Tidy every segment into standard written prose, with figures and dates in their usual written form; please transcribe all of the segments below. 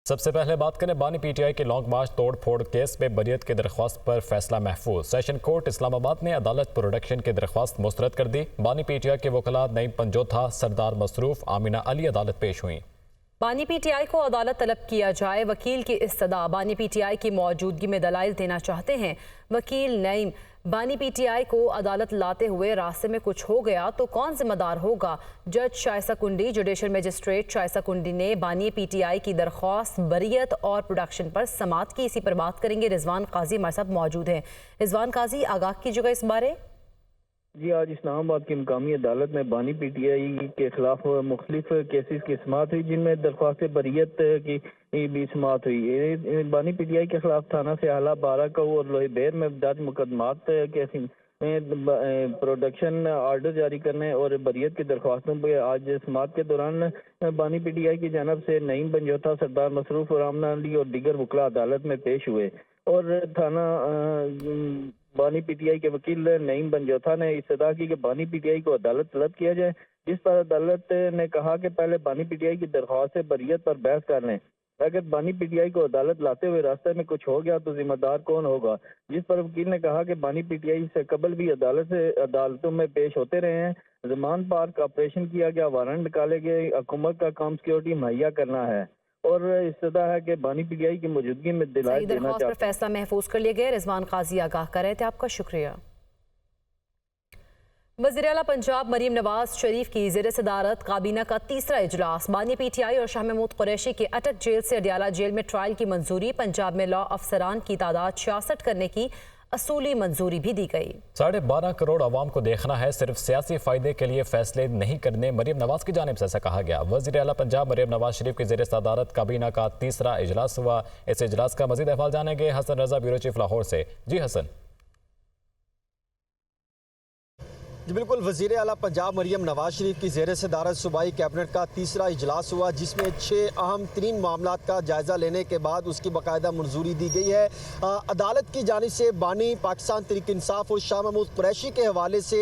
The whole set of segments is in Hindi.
सबसे पहले बात करें बानी पीटीआई के लॉन्ग मार्च तोड़ फोड़ केस में बरियत की दरख्वास्त पर फैसला महफूज। सेशन कोर्ट इस्लामाबाद ने अदालत प्रोडक्शन की दरख्वास्त मुस्तरद कर दी। बानी पीटीआई के वकला नईम पंजोथा, सरदार मसरूफ, आमिना अली अदालत पेश हुई। बानी पीटीआई को अदालत तलब किया जाए। वकील की इस्तदा बानी पीटीआई की मौजूदगी में दलाइल देना चाहते हैं। वकील नईम, बानी पीटीआई को अदालत लाते हुए रास्ते में कुछ हो गया तो कौन जिम्मेदार होगा? जज शाइसा कुंडी, जुडिशल मजिस्ट्रेट शाइसा कुंडी ने बानी पीटीआई की दरख्वास्त बरियत और प्रोडक्शन पर समात की। इसी पर बात करेंगे। रिजवान काजी हमारे साथ मौजूद हैं। रिजवान काजी, आगाह कीजिएगा इस बारे। जी, आज इस्लामाबाद की मुकामी अदालत में बानी पीटीआई के खिलाफ मुख्तलिफ केसेस की समात हुई, जिनमें दरख्वास्त बरियत की भी समात हुई। बानी पीटीआई के खिलाफ थाना से आला बाराकऊ और लोहीबेर में दर्ज मुकदमात के प्रोडक्शन आर्डर जारी करने और बरियत की दरख्वास्तों पर आज समात के दौरान बानी पीटीआई की जानब से नईम पंजोथा, सरदार मसरूफ और आमना अली और दीगर वकला अदालत में पेश हुए और थाना बानी पीटीआई के वकील नईम पंजोथा ने इस्तदा की कि बानी पीटीआई को अदालत तलब किया जाए, जिस पर अदालत ने कहा कि पहले बानी पीटीआई की दरख्वास्त बरियत पर बहस कर लें। अगर बानी पीटीआई को अदालत लाते हुए रास्ते में कुछ हो गया तो जिम्मेदार कौन होगा? जिस पर वकील ने कहा कि बानी पीटीआई से कबल भी अदालतों में पेश होते रहे हैं। जमान पार्क ऑपरेशन किया गया, वारंट निकाले गए, हुकूमत का काम सिक्योरिटी मुहैया करना है और इस्तदा है कि बानी पीटीआई की मौजूदगी में दलाइल देना चाहते हैं। फैसला महफूज कर लिया गया। रिजवान काजी आगाह कर रहे थे, आपका शुक्रिया। वज़ीर आला पंजाब मरीम नवाज शरीफ की ज़ेर सदारत काबीना का तीसरा इजलास। बानी पीटीआई और शाह महमूद कुरैशी के अटक जेल से अडियाला जेल में ट्रायल की मंजूरी। पंजाब में लॉ अफसरान की तादाद 66 करने की असूली मंजूरी भी दी गई। 12.5 करोड़ अवाम को देखना है, सिर्फ सियासी फायदे के लिए फैसले नहीं करने, मरीम नवाज की जानिब से ऐसा कहा गया। वज़ीर आला पंजाब मरीम नवाज शरीफ की ज़ेर सदारत काबीना का तीसरा इजलास हुआ। इस इजलास का मजीद अहवाल जानेंगे हसन रजा, ब्यूरो चीफ लाहौर से। जी हसन। जी बिल्कुल, वज़ीर आला पंजाब मरीम नवाज शरीफ की ज़ेर सदारत सूबाई कैबिनेट का तीसरा इजलास हुआ, जिसमें 6 अहम तरीन मामलात का जायज़ा लेने के बाद उसकी बाकायदा मंजूरी दी गई है। अदालत की जानिब से बानी पाकिस्तान तहरीक इंसाफ और शाह महमूद कुरैशी के हवाले से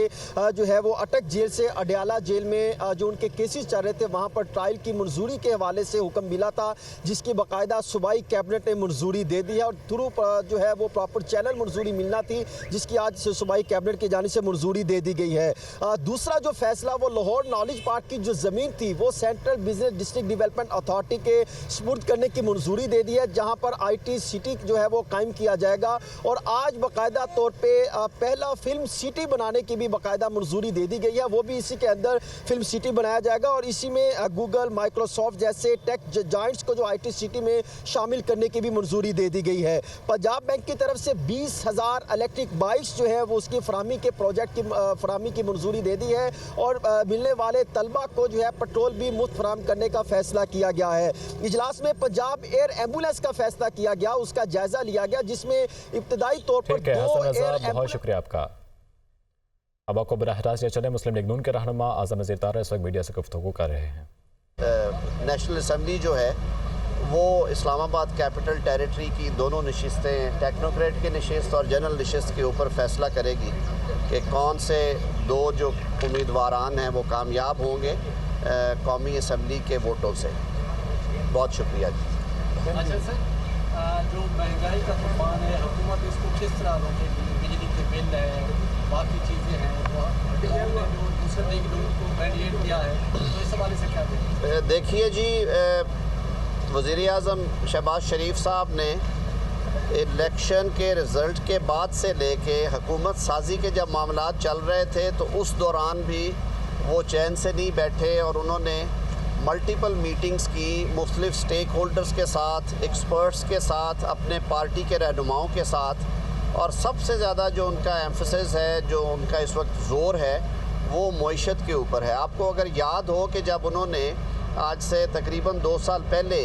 जो है वो अटक जेल से अडियाला जेल में जो उनके केसेस चल रहे थे वहाँ पर ट्रायल की मंजूरी के हवाले से हुक्म मिला था, जिसकी बाकायदा सूबाई कैबिनेट ने मंजूरी दे दी है और थ्रू जो है वो प्रॉपर चैनल मंजूरी मिलना थी, जिसकी आज सूबाई कैबिनेट की जानिब से मंजूरी दे दी गई है। दूसरा जो फैसला वो लाहौर नॉलेज पार्क की जो ज़मीन थी वो central business district development authority के सुपुर्द करने की मंजूरी दे दी है, जहां पर IT सिटी जो है वो कायम किया जाएगा और आज बाकायदा तौर पे पहला फिल्म सिटी बनाने की भी बाकायदा मंजूरी दे दी गई है। वो भी इसी के अंदर फिल्म सिटी बनाया जाएगा और इसी में गूगल, माइक्रोसॉफ्ट जैसे टेक जायंट्स को जो IT सिटी में शामिल करने की भी मंजूरी दे दी गई है। पंजाब बैंक की तरफ से 20,000 इलेक्ट्रिक बाइक्स जो है वो उसकी फराहमी के प्रोजेक्ट की फराहमी की मंजूरी दे दी है और मिलने वाले तलबा को जो है पेट्रोल भी मुफ्त फराहम करने का फैसला किया गया है। इजलास में पंजाब एयर एम्बुलेंस का फैसला किया गया, उसका जायजा लिया गया, जिसमें इब्तदाई तौर पर बहुत शुक्रिया आपका। अब आपको बराह रास्त चले, मुस्लिम लीग नून के रहनुमा आज़म नज़ीर तारा इस वक्त मीडिया से गुफ्तगू कर रहे हैं। नेशनल असम्बली जो है वो इस्लामाबाद कैपिटल टेरिटरी की दोनों नशिस्तें, टेक्नोक्रेट की नशिस्त और जनरल नशिस्त के ऊपर फैसला करेगी कि कौन से 2 जो उम्मीदवारान हैं वो कामयाब होंगे कौमी असम्बली के वोटों से। बहुत शुक्रिया जी। अच्छा सर, जो महंगाई का तूफान है, हुकूमत इसको किस तरह रोकेगी? बिजली के बिल है, बाकी चीज़ें हैं, जो दूसरे लीग लोगों को मैंडेट दिया है, तो इस हवाले से क्या देखें? देखिए जी, वज़ीर आज़म शहबाज शरीफ साहब ने इलेक्शन के रिज़ल्ट के बाद से लेके हुकूमत साजी के जब मामलात चल रहे थे तो उस दौरान भी वो चैन से नहीं बैठे और उन्होंने मल्टीपल मीटिंग्स की मुख्तलिफ स्टेक होल्डर्स के साथ, एक्सपर्ट्स के साथ, अपने पार्टी के रहनुमाओं के साथ। और सबसे ज़्यादा जो उनका एम्फसिस है, जो उनका इस वक्त ज़ोर है, वो मईशत के ऊपर है। आपको अगर याद हो कि जब उन्होंने आज से तकरीबन 2 साल पहले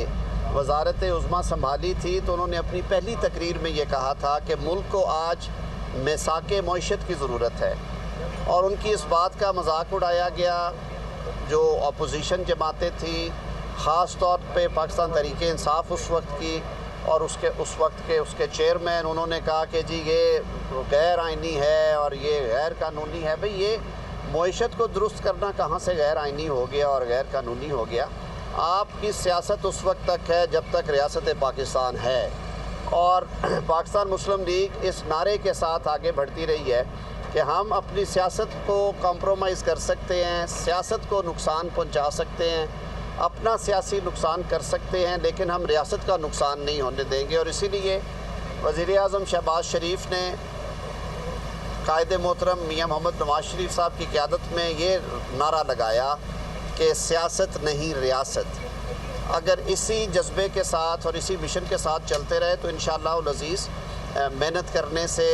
वज़ारत उज़्मा संभाली थी तो उन्होंने अपनी पहली तकरीर में ये कहा था कि मुल्क को आज मिसाके मईशत की ज़रूरत है और उनकी इस बात का मजाक उड़ाया गया। जो अपोजिशन जमातें थी, ख़ास तौर पे पाकिस्तान तहरीक इंसाफ उस वक्त की और उस वक्त के उसके चेयरमैन, उन्होंने कहा कि जी ये गैर आइनी है और ये गैर कानूनी है। भाई ये मईशत को दुरुस्त करना कहाँ से गैर आइनी हो गया और गैर कानूनी हो गया? आपकी सियासत उस वक्त तक है जब तक रियासत पाकिस्तान है, और पाकिस्तान मुस्लिम लीग इस नारे के साथ आगे बढ़ती रही है कि हम अपनी सियासत को कॉम्प्रोमाइज़ कर सकते हैं, सियासत को नुकसान पहुंचा सकते हैं, अपना सियासी नुकसान कर सकते हैं, लेकिन हम रियासत का नुकसान नहीं होने देंगे। और इसीलिए वज़ीर-ए-आज़म शहबाज शरीफ ने कायदे मोहतरम मियां मोहम्मद नवाज शरीफ साहब की क़यादत में ये नारा लगाया कि सियासत नहीं रियासत। अगर इसी जज्बे के साथ और इसी मिशन के साथ चलते रहे तो इंशाअल्लाह अज़ीज़ मेहनत करने से,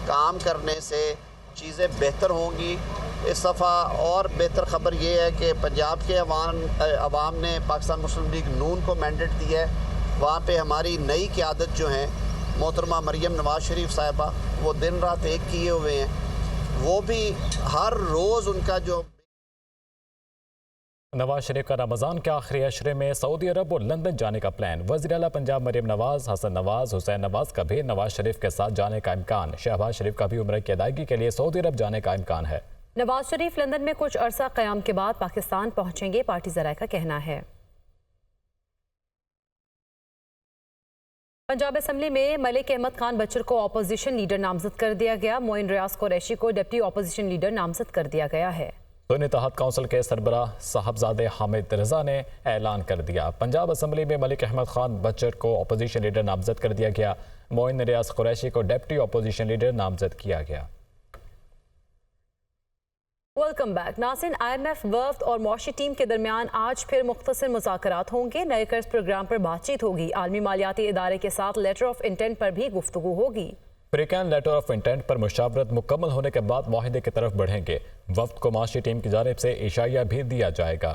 काम करने से चीज़ें बेहतर होंगी। इस दफ़ा और बेहतर ख़बर ये है कि पंजाब के अवाम ने पाकिस्तान मुस्लिम लीग नून को मैंडेट दिया है। वहाँ पे हमारी नई क़यादत जो हैं मोहतरमा मरियम नवाज शरीफ साहिबा, वो दिन रात एक किए हुए हैं। वो भी हर रोज़ उनका जो नवाज शरीफ का रमज़ान के आखिरी अशरे में सऊदी अरब और लंदन जाने का प्लान। वज़ीर आला पंजाब मरियम नवाज, हसन नवाज, हुसैन नवाज का भी नवाज शरीफ के साथ जाने का इम्कान। शहबाज शरीफ का भी उम्र की अदायगी के लिए सऊदी अरब जाने का इम्कान है। नवाज शरीफ लंदन में कुछ अरसा क़याम के बाद पाकिस्तान पहुंचेंगे, पार्टी ज़राए का कहना है। पंजाब असम्बली में मलिक अहमद खान बच्चर को अपोजिशन लीडर नामजद कर दिया गया। मोइन रियाज कुरैशी को डिप्टी अपोजिशन लीडर नामजद कर दिया गया है। सुन्नी इत्तेहाद काउंसिल के सरबराह साहबजादे हामिद रजा ने ऐलान कर दिया, पंजाब असम्बली में मलिक अहमद खान बच्चर को अपोजिशन लीडर नामजद कर दिया गया। मोइन रियाज कुरैशी को डिप्टी अपोजिशन लीडर नामजद किया गया। वेलकम बैक नाज़रीन। IMF वफ़द और मौशी टीम के दरमियान आज फिर मुख्तसर मुज़ाकरात होंगे। नए कर्ज प्रोग्राम पर बातचीत होगी। आलमी मालियाती इदारे के साथ लेटर ऑफ इंटेंट पर भी गुफ्तगू होगी। अफ्रीकन लेटर ऑफ इंटेंट पर मुशावरत मुकम्मल होने के बाद मुआहिदे की तरफ बढ़ेंगे। वफ़द को मौशी टीम की जानिब से इशारा भी दिया जाएगा।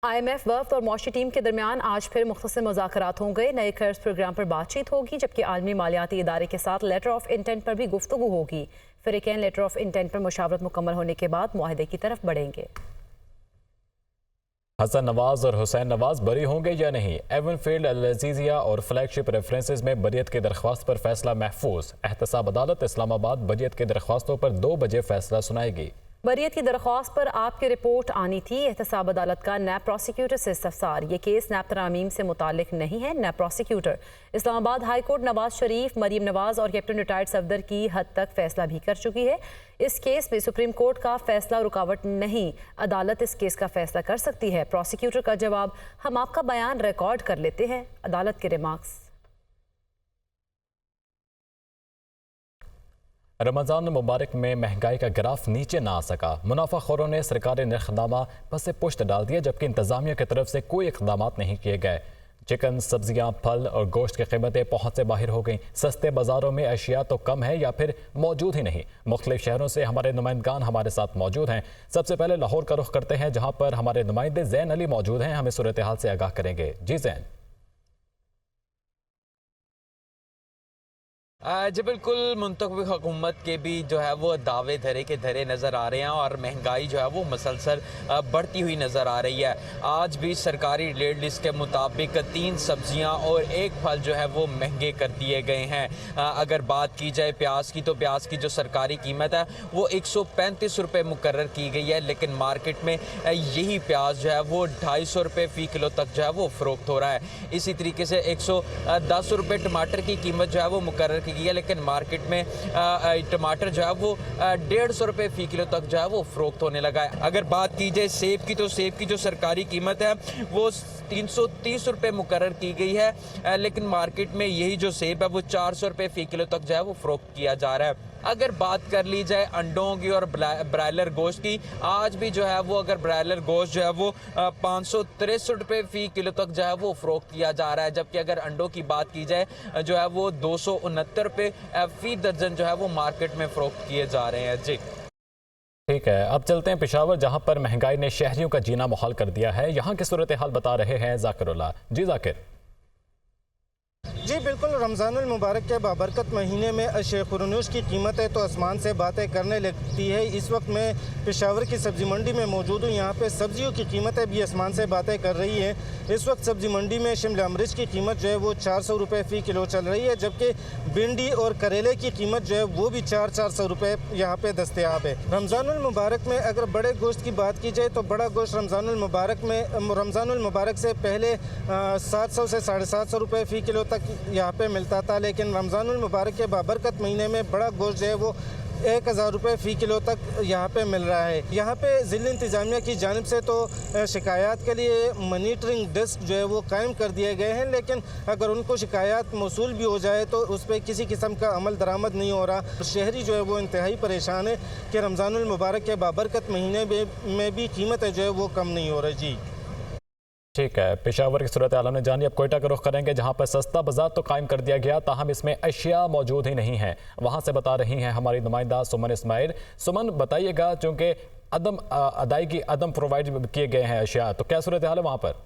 IMF वफ़द और मौशी टीम के दरमियान आज फिर मुख्तसर मुज़ाकरात होंगे। नए कर्ज प्रोग्राम पर बातचीत होगी, जबकि आलमी मालियाती इदारे के साथ लेटर ऑफ इंटेंट पर भी गुफ्तगू होगी। अफ्रीकन लेटर ऑफ इंटेंट पर मुशावरत मुकम्मल होने के बाद मुआहिदे की तरफ बढ़ेंगे। हसन नवाज और हुसैन नवाज बरी होंगे या नहीं? एवनफील्ड, अल-अज़ीज़िया और फ्लैगशिप रेफरेंसेस में बरियत की दरख्वास्त पर फैसला महफूज। एहतसाब अदालत इस्लामाबाद बरियत की दरख्वास्तों पर 2 बजे फैसला सुनाएगी। बरियत की दरख्वास्त पर आपकी रिपोर्ट आनी थी। एहतसाब अदालत का नैब प्रोसिक्यूटर से इस्तफसार। ये केस नैब तरामीम से मुतालिक नहीं है। NAB prosecutor Islamabad high court Nawaz Sharif, Maryam Nawaz और कैप्टन रिटायर्ड सफदर की हद तक फैसला भी कर चुकी है। इस केस में सुप्रीम कोर्ट का फैसला रुकावट नहीं, अदालत इस केस का फैसला कर सकती है। प्रोसिक्यूटर का जवाब, हम आपका बयान रिकॉर्ड कर लेते हैं। अदालत के रिमार्क्स। रमज़ान मुबारक में महंगाई का ग्राफ नीचे ना आ सका। मुनाफाखोरों ने सरकारी नरखनामा पस पुश्त डाल दिया, जबकि इंतजामिया की तरफ से कोई इक़दाम नहीं किए गए। चिकन, सब्जियां, फल और गोश्त की कीमतें पहुंच से बाहर हो गईं। सस्ते बाजारों में अशिया तो कम है या फिर मौजूद ही नहीं। मुख्तलिफ शहरों से हमारे नुमाइंदगान हमारे साथ मौजूद हैं। सबसे पहले लाहौर का रुख करते हैं, जहां पर हमारे नुमाइंदे ज़ैन अली मौजूद हैं। हमें सूरत हाल से आगाह करेंगे। जी ज़ैन। जी बिल्कुल, मुंतखब हुकूमत के भी जो है वो दावे धरे के धरे नज़र आ रहे हैं और महंगाई जो है वो मसलसल बढ़ती हुई नज़र आ रही है। आज भी सरकारी रेट लिस्ट के मुताबिक 3 सब्जियां और 1 फल जो है वो महंगे कर दिए गए हैं। अगर बात की जाए प्याज की, तो प्याज की जो सरकारी कीमत है वो 135 रुपये मुकर्रर की गई है, लेकिन मार्केट में यही प्याज जो है वो 250 रुपये फ़ी किलो तक जो है वो फ़रोख्त हो रहा है। इसी तरीके से 110 रुपये टमाटर की कीमत जो है वो मुकर्रर की गई है, लेकिन मार्केट में टमाटर जो है वो 150 रुपये फ़ी किलो तक जो है वो फ़रोख्त होने लगा है। अगर बात की जाए सेब की, तो सेब की जो सरकारी कीमत है वो 330 रुपये मुकर्रर की गई है, लेकिन मार्केट में यही जो सेब है वो 400 रुपये फ़ी किलो तक जो है वो फ़रोख्त किया जा रहा है। अगर बात कर ली जाए अंडों की और ब्रायलर गोश्त की, आज भी जो है वो अगर ब्रायलर गोश्त जो है वो 563 रुपये फ़ी किलो तक जो है वो फ़रोख्त किया जा रहा है, जबकि अगर अंडों की बात की जाए जो है वो 269 रुपये फ़ी दर्जन जो है वो मार्केट में फ़रोख्त किए जा रहे हैं। जी ठीक है, अब चलते हैं पेशावर, जहां पर महंगाई ने शहरियों का जीना मुहाल कर दिया है। यहाँ की सूरत हाल बता रहे हैं जाकिरुल्लाह। जी जाकिर। जी बिल्कुल, रमज़ानुल मुबारक के बाबरकत महीने में अशे खुरनूश की कीमतें तो आसमान से बातें करने लगती है। इस वक्त मैं पेशावर की सब्ज़ी मंडी में मौजूद हूँ। यहाँ पे सब्जियों की कीमतें भी आसमान से बातें कर रही हैं। इस वक्त सब्जी मंडी में शिमला मिर्च की कीमत जो है वो 400 रुपये फ़ी किलो चल रही है, जबकि भिंडी और करेले की कीमत जो है वो भी 400 रुपये यहाँ पे दस्तयाब है। रमज़ानुल मुबारक में अगर बड़े गोश्त की बात की जाए तो बड़ा गोश्त रमज़ानुल मुबारक से पहले 700 से 750 रुपये फ़ी किलो तक यहाँ पे मिलता था, लेकिन रमज़ानुल मुबारक के बाबरकत महीने में बड़ा गोश्त जो है वो 1000 रुपये फ़ी किलो तक यहाँ पे मिल रहा है। यहाँ पे ज़िला इंतज़ामिया की जानिब से तो शिकायत के लिए मॉनिटरिंग डेस्क जो है वो कायम कर दिए गए हैं, लेकिन अगर उनको शिकायत मौसूल भी हो जाए तो उस पर किसी किस्म का अमल दरामद नहीं हो रहा। शहरी जो है वो इंतहाई परेशान है कि रमज़ानुल मुबारक के बाबरकत महीने में भी कीमतें जो है वो कम नहीं हो रही। जी ठीक है, पेशावर की सूरत आलम ने जानी। अब कोयटा का रुख करेंगे, जहां पर सस्ता बाजार तो कायम कर दिया गया, ताहम इसमें अशिया मौजूद ही नहीं है। वहां से बता रही हैं हमारी नुमाइंदा सुमन इस्माइल। सुमन, बताइएगा, चूँकि अदायगी अदम प्रोवाइड किए गए हैं अशिया, तो क्या सूरत हाल है वहाँ पर?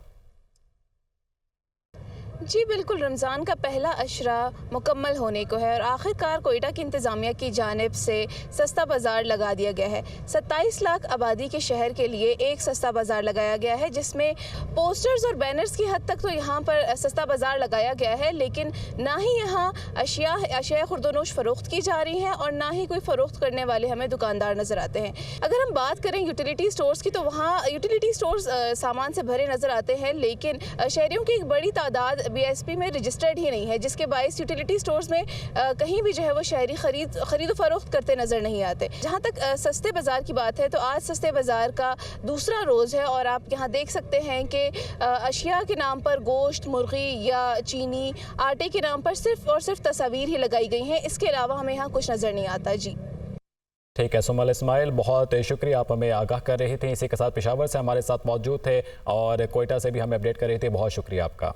जी बिल्कुल, रमज़ान का पहला अशरा मुकम्मल होने को है और आखिरकार कोयटा की इंतज़ामिया की जानिब से सस्ता बाज़ार लगा दिया गया है। 27 लाख आबादी के शहर के लिए एक सस्ता बाज़ार लगाया गया है, जिसमें पोस्टर्स और बैनर्स की हद तक तो यहाँ पर सस्ता बाज़ार लगाया गया है, लेकिन ना ही यहाँ अशिया खुर्दोनोश फ़रोख्त की जा रही हैं और ना ही कोई फ़रोख्त करने वाले हमें दुकानदार नज़र आते हैं। अगर हम बात करें यूटिलिटी स्टोर्स की, तो वहाँ यूटिलिटी स्टोर्स सामान से भरे नज़र आते हैं, लेकिन शहरियों की एक बड़ी तादाद BSP में रजिस्टर्ड ही नहीं है, जिसके बायस यूटिलिटी स्टोर्स में कहीं भी जो है वो शहरी खरीद फरोख्त करते नज़र नहीं आते। जहाँ तक सस्ते बाज़ार की बात है, तो आज सस्ते बाज़ार का दूसरा रोज़ है और आप यहाँ देख सकते हैं कि अशिया के नाम पर गोश्त, मुर्गी या चीनी, आटे के नाम पर सिर्फ और सिर्फ तस्वीर ही लगाई गई हैं। इसके अलावा हमें यहाँ कुछ नज़र नहीं आता। जी ठीक है सुमन इस्माइल, बहुत शुक्रिया, आप हमें आगाह कर रही थी। इसी के साथ पेशावर से हमारे साथ मौजूद थे और कोयटा से भी हमें अपडेट कर रही थी। बहुत शुक्रिया आपका।